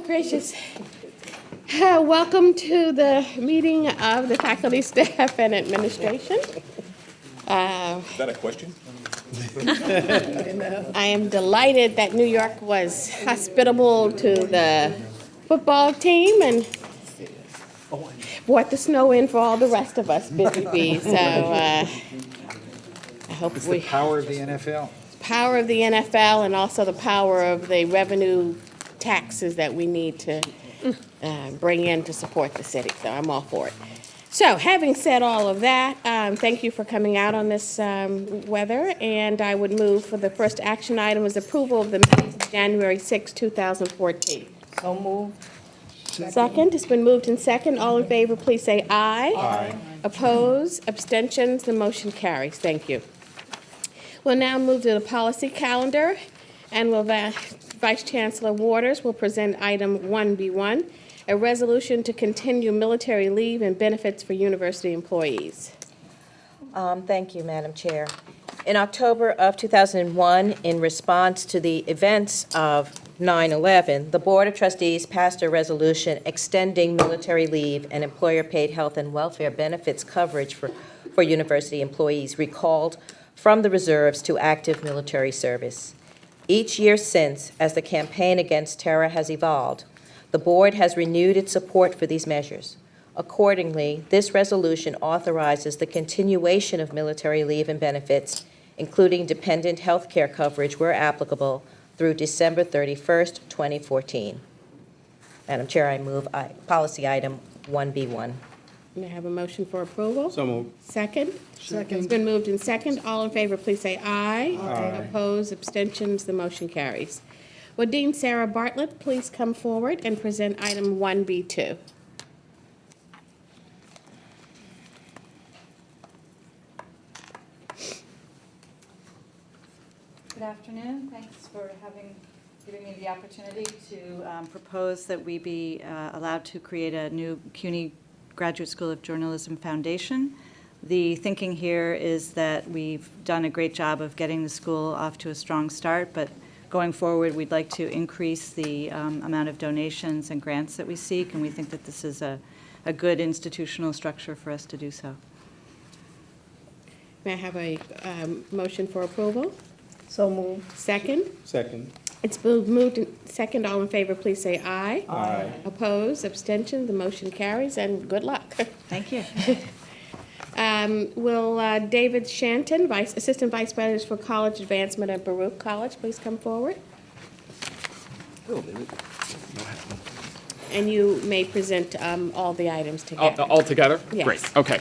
gracious. Welcome to the meeting of the faculty, staff, and administration. Is that a question? I am delighted that New York was hospitable to the football team and brought the snow in for all the rest of us busy bees. So I hope It's the power of the NFL. power of the NFL and also the power of the revenue taxes that we need to bring in to support the city. So I'm all for it. So having said all of that, thank you for coming out on this weather. And I would move for the first action item is approval of the minutes of January 6, 2014. So moved. Second, it's been moved and second. All in favor, please say aye. Aye. Oppose, abstentions, the motion carries. Thank you. We'll now move to the policy calendar, and Vice Chancellor Waters will present item 1B1, a resolution to continue military leave and benefits for university employees. Thank you, Madam Chair. In October of 2001, in response to the events of 9/11, the Board of Trustees passed a resolution extending military leave and employer-paid health and welfare benefits coverage for university employees recalled from the reserves to active military service. Each year since, as the campaign against terror has evolved, the Board has renewed its support for these measures. Accordingly, this resolution authorizes the continuation of military leave and benefits, including dependent health care coverage where applicable, through December 31st, 2014. Madam Chair, I move policy item 1B1. May I have a motion for approval? So moved. Second? Second. It's been moved and second. All in favor, please say aye. Aye. Oppose, abstentions, the motion carries. Will Dean Sarah Bartlett please come forward and present item 1B2? Good afternoon. Thanks for giving me the opportunity to propose that we be allowed to create a new CUNY Graduate School of Journalism Foundation. The thinking here is that we've done a great job of getting the school off to a strong start, but going forward, we'd like to increase the amount of donations and grants that we seek, and we think that this is a good institutional structure for us to do so. May I have a motion for approval? So moved. Second? Second. It's been moved and second. All in favor, please say aye. Aye. Oppose, abstention, the motion carries, and good luck. Thank you. Will David Shanton, Assistant Vice President for College Advancement at Baruch College, please come forward? Hello, David. And you may present all the items together. All together? Yes. Great, okay.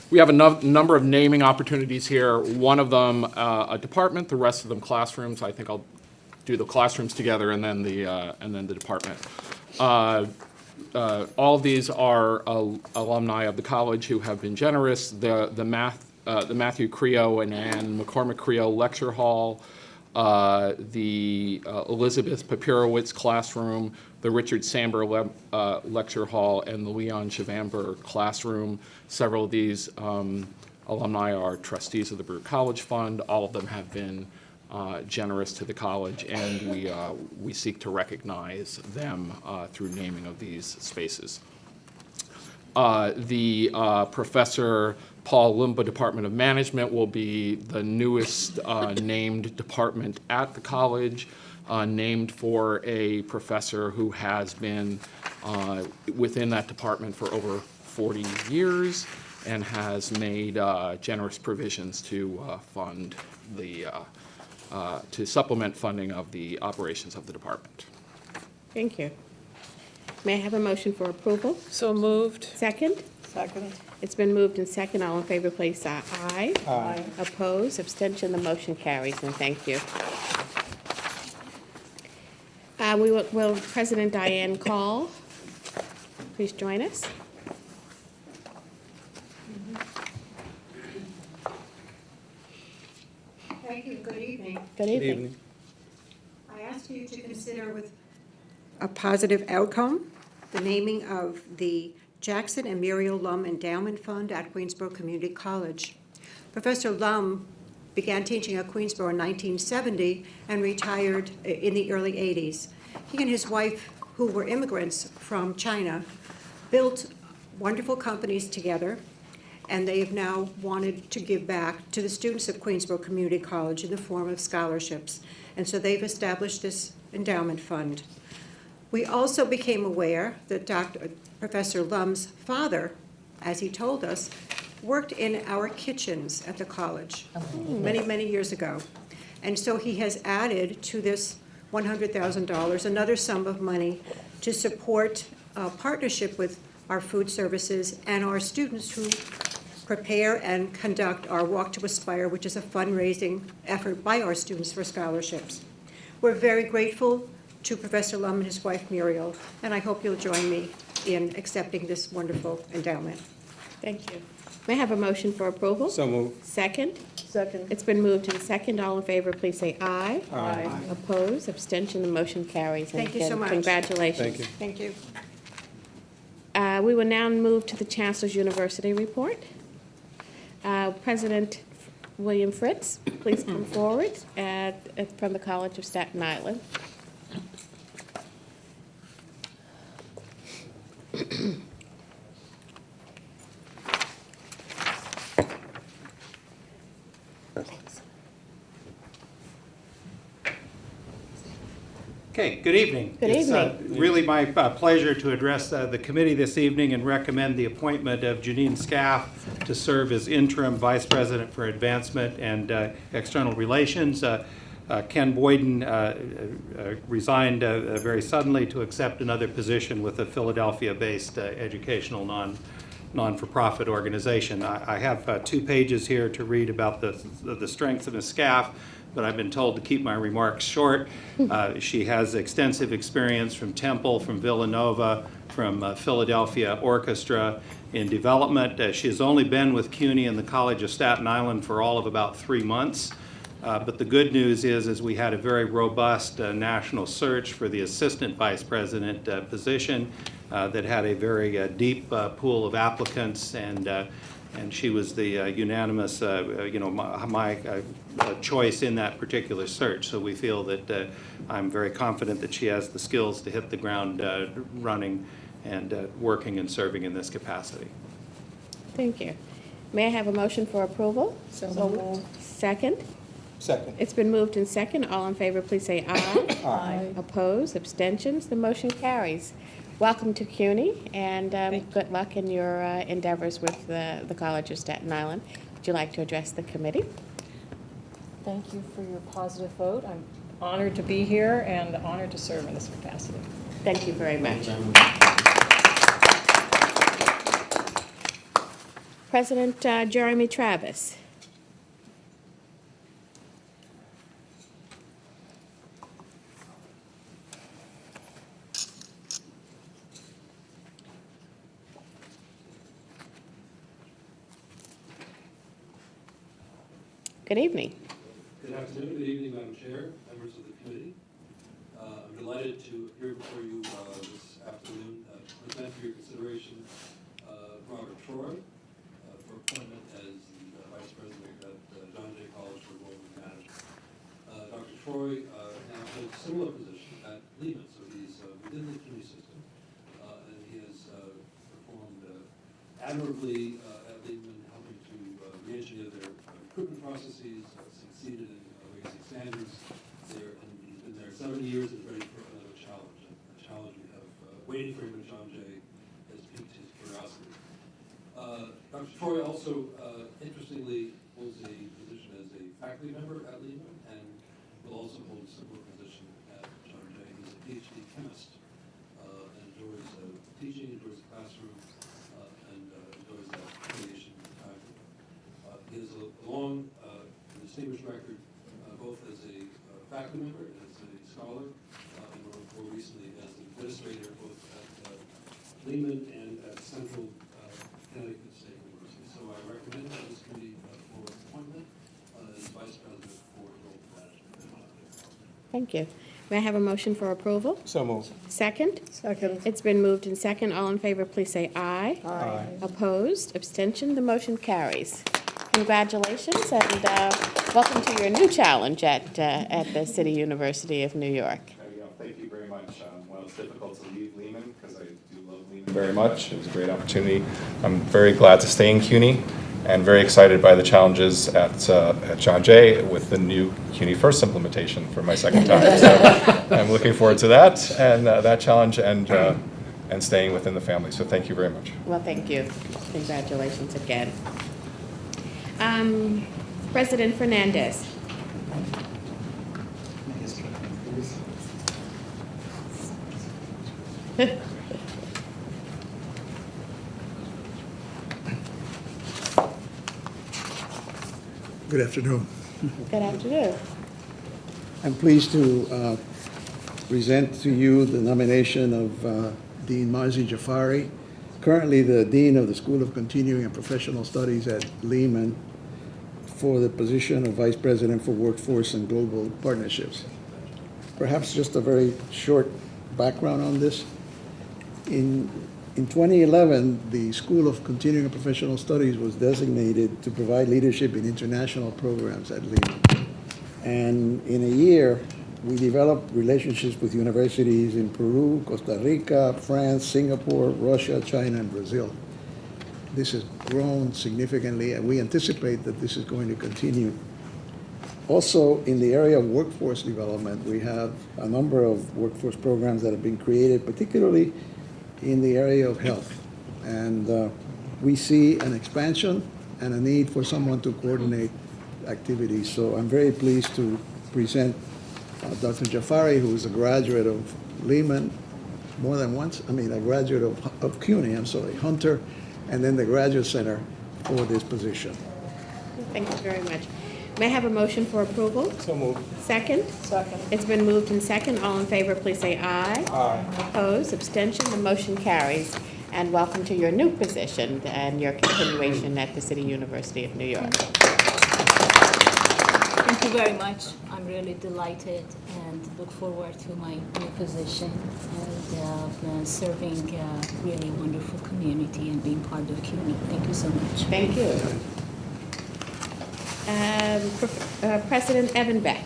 We have a number of naming opportunities here. One of them, a department, the rest of them classrooms. I think I'll do the classrooms together and then the department. All of these are alumni of the college who have been generous. The Matthew Creo and Ann McCormick Creo Lecture Hall, the Elizabeth Papirowitz Classroom, the Richard Samber Lecture Hall, and the Leon Chavamber Classroom. Several of these alumni are trustees of the Brewer College Fund. All of them have been generous to the college, and we seek to recognize them through naming of these spaces. The Professor Paul Lumba Department of Management will be the newest named department at the college, named for a professor who has been within that department for over 40 years and has made generous provisions to fund to supplement funding of the operations of the department. Thank you. May I have a motion for approval? So moved. Second? Second. It's been moved and second. All in favor, please say aye. Aye. Oppose, abstention, the motion carries, and thank you. Will President Diane Call please join us? Thank you. Good evening. Good evening. I ask you to consider with a positive outcome the naming of the Jackson and Muriel Lum Endowment Fund at Greensboro Community College. Professor Lum began teaching at Queensborough in 1970 and retired in the early 80s. He and his wife, who were immigrants from China, built wonderful companies together, and they have now wanted to give back to the students of Queensborough Community College in the form of scholarships. And so they've established this endowment fund. We also became aware that Professor Lum's father, as he told us, worked in our kitchens at the college many, many years ago. And so he has added to this $100,000 another sum of money to support a partnership with our food services and our students who prepare and conduct our Walk to Aspire, which is a fundraising effort by our students for scholarships. We're very grateful to Professor Lum and his wife Muriel, and I hope you'll join me in accepting this wonderful endowment. Thank you. May I have a motion for approval? So moved. Second? Second. It's been moved and second. All in favor, please say aye. Aye. Opposed, abstention, the motion carries. And Thank you so again, much. Congratulations. Thank you. Thank you. We will now move to the Chancellor's University report. President William Fritz, please come forward from the College of Staten Island. Okay, good evening. Good It's evening. really my pleasure to address the committee this evening and recommend the appointment of Janine Scaff to serve as interim vice president for advancement and external relations. Ken Boyden resigned very suddenly to accept another position with a Philadelphia-based educational non-for-profit organization. I have 2 pages here to read about the strengths of Ms. Scaff, but I've been told to keep my remarks short. She has extensive experience from Temple, from Villanova, from Philadelphia Orchestra in development. She has only been with CUNY and the College of Staten Island for all of about 3 months. But the good news is we had a very robust national search for the assistant vice president position that had a very deep pool of applicants, and she was the unanimous, my choice in that particular search. So we feel that I'm very confident that she has the skills to hit the ground running and working and serving in this capacity. Thank you. May I have a motion for approval? So moved. Second? Second. It's been moved and second. All in favor, please say aye. Aye. Opposed, abstentions, the motion carries. Welcome to CUNY, and good luck in your endeavors with the College of Staten Island. Would you like to address the committee? Thank you for your positive vote. I'm honored to be here and honored to serve in this capacity. Thank you very much. President Jeremy Travis. Good evening. Good afternoon, good evening, Madam Chair, members of the committee. I'm delighted to appear before you this afternoon to present for your consideration Robert Troy for appointment as the Vice President at John Jay College for Global Management. Dr. Troy now holds a similar position at Lehman, so he's within the CUNY system, and he has performed admirably at Lehman, helping to re-engineer their recruitment processes, succeeded in raising standards there, and he's been there 7 years and ready for another challenge. And the challenge we have waiting for him at John Jay has piqued his curiosity. Dr. Troy also, interestingly, holds a position as a faculty member at Lehman and will also hold a similar position at John Jay. He's a PhD chemist and enjoys teaching, enjoys the classroom, and enjoys that creation time. He has a long distinguished record both as a faculty member and as a scholar, and more recently as an administrator both at Lehman and at Central Connecticut State University. So I recommend this committee for appointment as Vice President for Global Management. Thank you. May I have a motion for approval? So moved. Second? Second. It's been moved and second. All in favor, please say aye. Aye. Opposed, abstention, the motion carries. congratulations, and welcome to your new challenge at the City University of New York. There you go. Thank you very much. Well, it's difficult to leave Lehman because I do love Lehman very much. It was a great opportunity. I'm very glad to stay in CUNY and very excited by the challenges at John Jay with the new CUNY First implementation for my second time. So I'm looking forward to that and that challenge and staying within the family. So thank you very much. Well, thank you. Congratulations again. President Fernandez. Good afternoon. Good afternoon. I'm pleased to present to you the nomination of Dean Marzi Jafari, currently the Dean of the School of Continuing and Professional Studies at Lehman, for the position of Vice President for Workforce and Global Partnerships. Perhaps just a very short background on this. In 2011, the School of Continuing and Professional Studies was designated to provide leadership in international programs at Lehman. And in a year, we developed relationships with universities in Peru, Costa Rica, France, Singapore, Russia, China, and Brazil. This has grown significantly, and we anticipate that this is going to continue. Also, in the area of workforce development, we have a number of workforce programs that have been created, particularly in the area of health. And we see an expansion and a need for someone to coordinate activities. So I'm very pleased to present Dr. Jafari, who is a graduate of Lehman more than once. I mean, a graduate of CUNY, I'm sorry, Hunter, and then the Graduate Center for this position. Thank you very much. May I have a motion for approval? So moved. Second? Second. It's been moved and second. All in favor, please say aye. Aye. Opposed, abstention, the motion carries. And welcome to your new position and your continuation at the City University of New York. Thank you very much. I'm really delighted and look forward to my new position and serving a really wonderful community and being part of CUNY. Thank you so much. Thank you. President Evan Beck.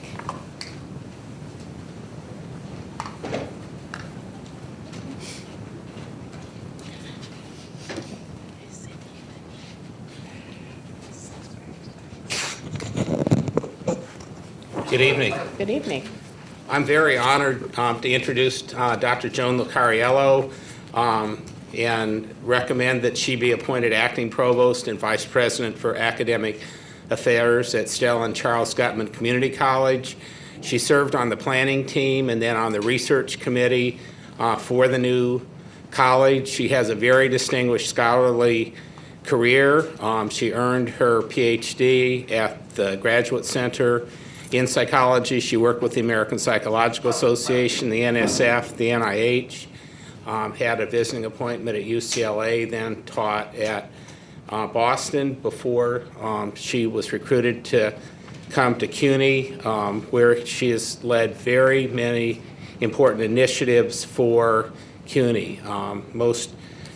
Good evening. Good evening. I'm very honored to introduce Dr. Joan Lucariello and recommend that she be appointed acting provost and vice president for academic affairs at Stella and Charles Gutman Community College. She served on the planning team and then on the research committee for the new college. She has a very distinguished scholarly career. She earned her PhD at the Graduate Center in psychology. She worked with the American Psychological Association, the NSF, the NIH, had a visiting appointment at UCLA, then taught at Boston before she was recruited to come to CUNY, where she has led very many important initiatives for CUNY. Most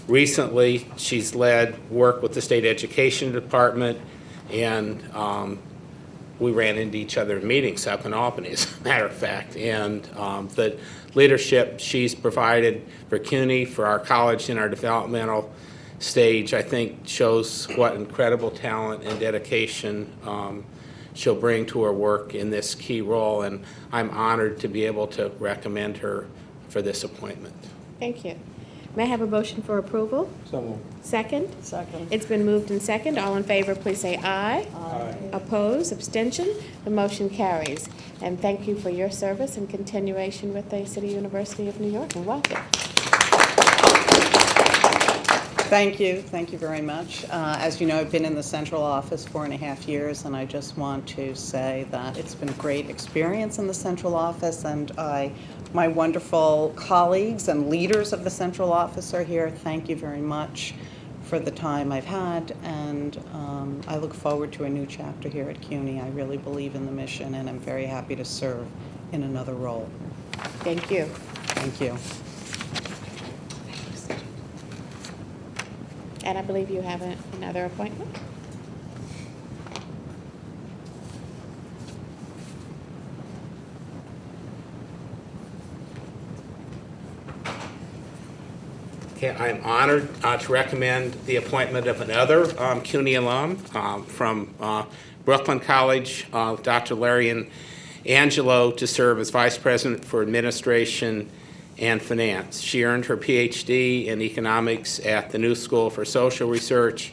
recently, she's led work with the State Education Department, and we ran into each other in meetings up in Albany, as a matter of fact. And the leadership she's provided for CUNY, for our college in our developmental stage, I think shows what incredible talent and dedication she'll bring to her work in this key role. And I'm honored to be able to recommend her for this appointment. Thank you. May I have a motion for approval? So moved. Second? Second. It's been moved and second. All in favor, please say aye. Aye. Opposed, abstention, the motion carries. And thank you for your service and continuation with the City University of New York, and welcome. Thank you very much. As you know, I've been in the central office 4.5 years, and I just want to say that it's been a great experience in the central office, and my wonderful colleagues and leaders of the central office are here. Thank you very much for the time I've had, and I look forward to a new chapter here at CUNY. I really believe in the mission, and I'm very happy to serve in another role. Thank you. Thank you. And I believe you have another appointment? I'm honored to recommend the appointment of another CUNY alum from Brooklyn College, Dr. Larry Angelo, to serve as Vice President for Administration and Finance. She earned her PhD in economics at the New School for Social Research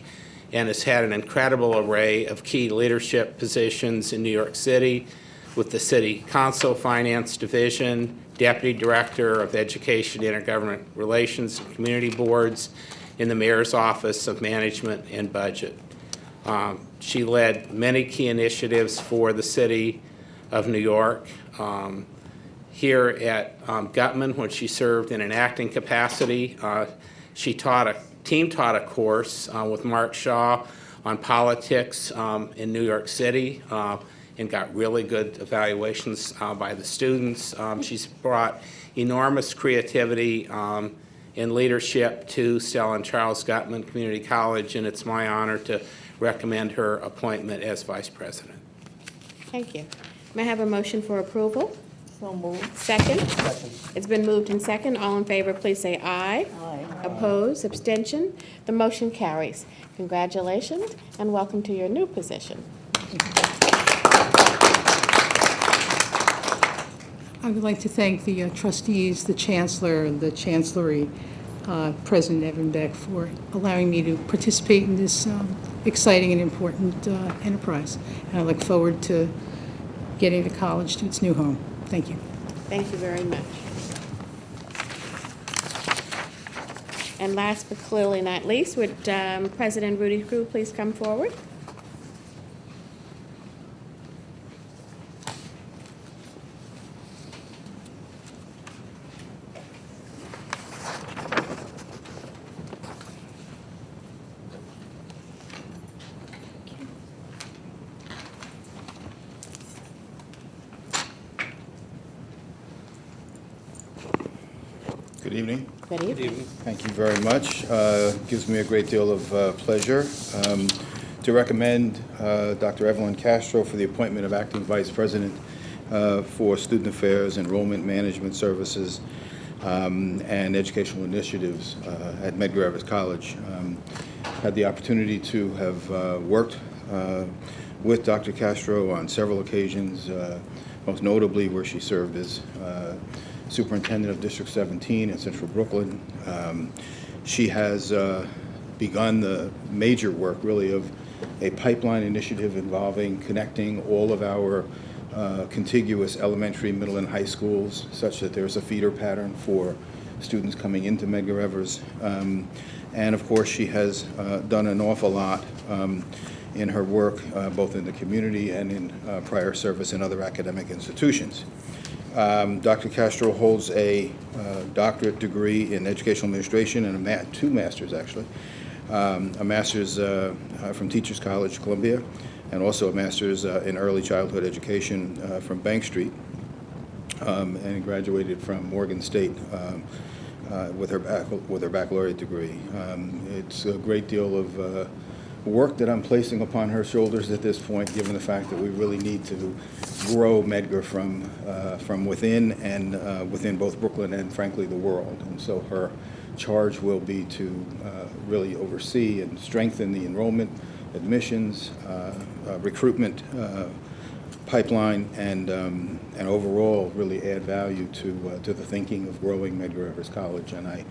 and has had an incredible array of key leadership positions in New York City with the City Council Finance Division, Deputy Director of Education, Intergovernment Relations, and Community Boards in the Mayor's Office of Management and Budget. She led many key initiatives for the City of New York. Here at Gutman, when she served in an acting capacity, she taught a course with Mark Shaw on politics in New York City and got really good evaluations by the students. She's brought enormous creativity and leadership to Stella and Charles Gutman Community College, and it's my honor to recommend her appointment as Vice President. Thank you. May I have a motion for approval? So moved. Second? Second. It's been moved and second. All in favor, please say aye. Aye. Opposed? Abstention? The motion carries. Congratulations and welcome to your new position. I would like to thank the trustees, the chancellor, and the chancellery, President Evan Beck, for allowing me to participate in this exciting and important enterprise. And I look forward to getting the college to its new home. Thank you. Thank you very much. And last but clearly not least, would President Rudy Crew please come forward? Good evening. Good evening. Thank you very much. Gives me a great deal of pleasure to recommend Dr. Evelyn Castro for the appointment of Acting Vice President for Student Affairs, Enrollment Management Services, and Educational Initiatives at Medgar Evers College. Had the opportunity to have worked with Dr. Castro on several occasions, most notably where she served as Superintendent of District 17 in Central Brooklyn. She has begun the major work, really, of a pipeline initiative involving connecting all of our contiguous elementary, middle, and high schools such that there's a feeder pattern for students coming into Medgar Evers. And of course, she has done an awful lot in her work, both in the community and in prior service in other academic institutions. Dr. Castro holds a doctorate degree in educational administration and two masters, actually. A master's from Teachers College, Columbia, and also a master's in early childhood education from Bank Street, and graduated from Morgan State with her baccalaureate degree. It's a great deal of work that I'm placing upon her shoulders at this point, given the fact that we really need to grow Medgar from within and within both Brooklyn and, frankly, the world. And so her charge will be to really oversee and strengthen the enrollment, admissions, recruitment pipeline, and overall really add value to the thinking of growing Medgar Evers College. And I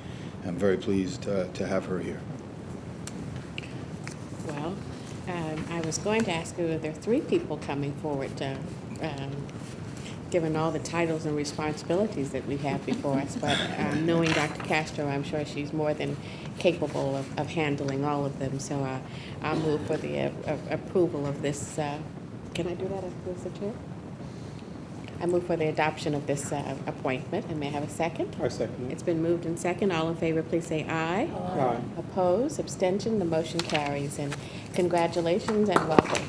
am very pleased to have her here. Well, I was going to ask you if there are three people coming forward, given all the titles and responsibilities that we have before us, but knowing Dr. Castro, I'm sure she's more than capable of handling all of them. So I'll move for the approval of this. Can I do that as the chair? I move for the adoption of this appointment, and may I have a second? I second it. It's been moved and second. All in favor, please say aye. Aye. Opposed, abstention, the motion carries. And congratulations and welcome.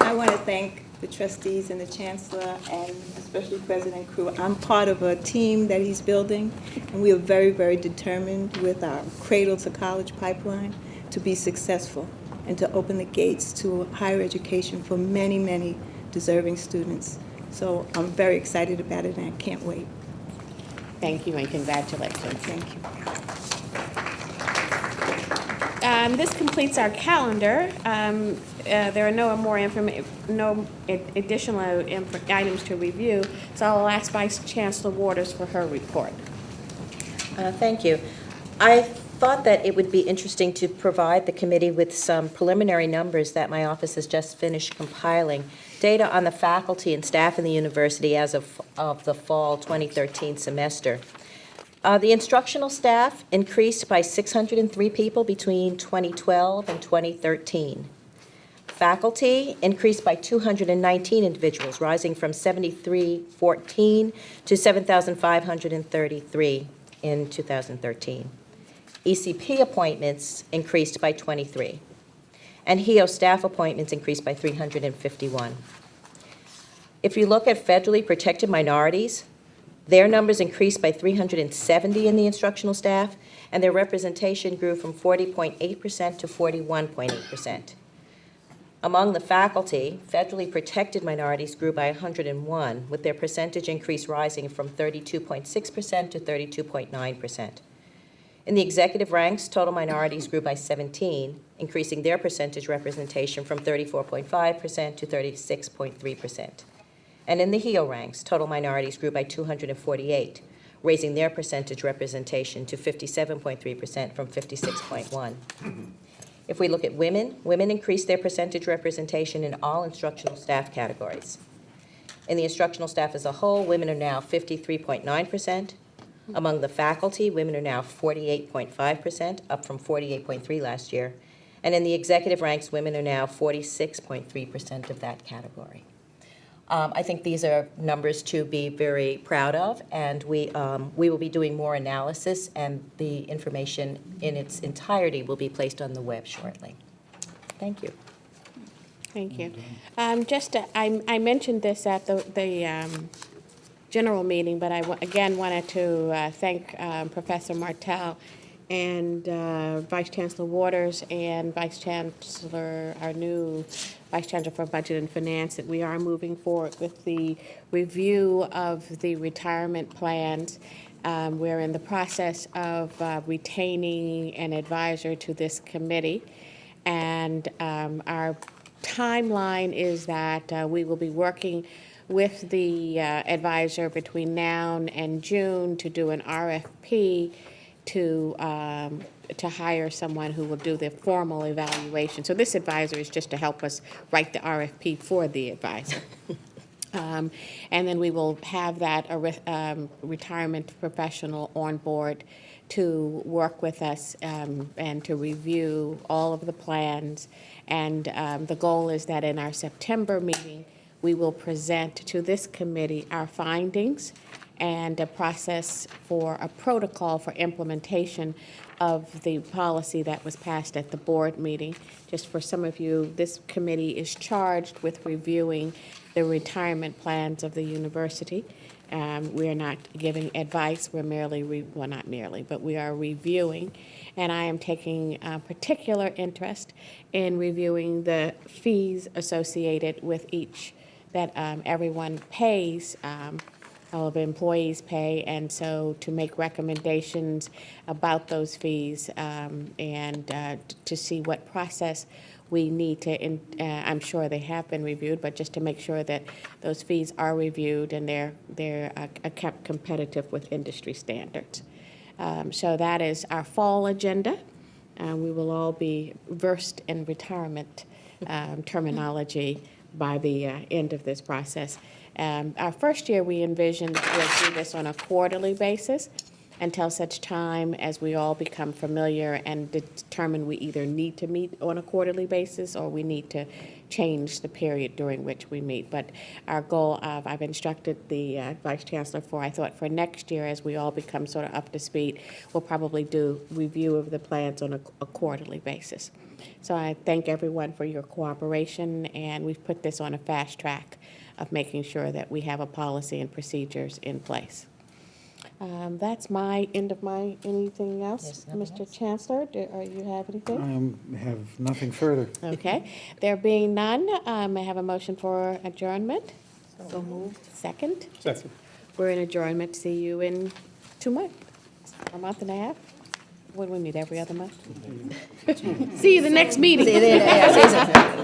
I want to thank the trustees and the chancellor and especially President Crew. I'm part of a team that he's building, and we are very, very determined with our Cradle to College pipeline to be successful and to open the gates to higher education for many, many deserving students. So I'm very excited about it, and I can't wait. Thank you and congratulations. Thank you. This completes our calendar. There are no additional items to review, so I'll ask Vice Chancellor Waters for her report. Thank you. I thought that it would be interesting to provide the committee with some preliminary numbers that my office has just finished compiling, data on the faculty and staff in the university as of the fall 2013 semester. The instructional staff increased by 603 people between 2012 and 2013. Faculty increased by 219 individuals, rising from 7,314 to 7,533 in 2013. ECP appointments increased by 23, and HEO staff appointments increased by 351. If you look at federally protected minorities, their numbers increased by 370 in the instructional staff, and their representation grew from 40.8% to 41.8%. Among the faculty, federally protected minorities grew by 101, with their percentage increase rising from 32.6% to 32.9%. In the executive ranks, total minorities grew by 17, increasing their percentage representation from 34.5% to 36.3%. And in the HEO ranks, total minorities grew by 248, raising their percentage representation to 57.3% from 56.1%. If we look at women, women increased their percentage representation in all instructional staff categories. In the instructional staff as a whole, women are now 53.9%. Among the faculty, women are now 48.5%, up from 48.3% last year. And in the executive ranks, women are now 46.3% of that category. I think these are numbers to be very proud of, and we will be doing more analysis, and the information in its entirety will be placed on the web shortly. Thank you. Thank you. I mentioned this at the general meeting, but I again wanted to thank Professor Martell and Vice Chancellor Waters and Vice Chancellor, our new Vice Chancellor for Budget and Finance, that we are moving forward with the review of the retirement plans. We're in the process of retaining an advisor to this committee, and our timeline is that we will be working with the advisor between now and June to do an RFP to hire someone who will do the formal evaluation. So this advisor is just to help us write the RFP for the advisor. And then we will have that retirement professional on board to work with us and to review all of the plans. And the goal is that in our September meeting, we will present to this committee our findings and a process for a protocol for implementation of the policy that was passed at the board meeting. Just for some of you, this committee is charged with reviewing the retirement plans of the university. We are not giving advice, we're merely, well, not merely, but we are reviewing. And I am taking particular interest in reviewing the fees associated with each that everyone pays, all of employees pay, and so to make recommendations about those fees and to see what process we need to, I'm sure they have been reviewed, but just to make sure that those fees are reviewed and they're kept competitive with industry standards. So that is our fall agenda. We will all be versed in retirement terminology by the end of this process. Our first year, we envisioned that we'll do this on a quarterly basis until such time as we all become familiar and determine we either need to meet on a quarterly basis or we need to change the period during which we meet. But our goal I've instructed the Vice Chancellor I thought for next year, as we all become sort of up to speed, we'll probably do review of the plans on a quarterly basis. So I thank everyone for your cooperation, and we've put this on a fast track of making sure that we have a policy and procedures in place. That's my end of my, anything else? Mr. Chancellor, do you have anything? I have nothing further. Okay. There being none, may I have a motion for adjournment? So moved. Second? Second. We're in adjournment. See you in 2 months, a month and a half. What do we meet, every other month? See you the next meeting. See you there, yeah, see you soon.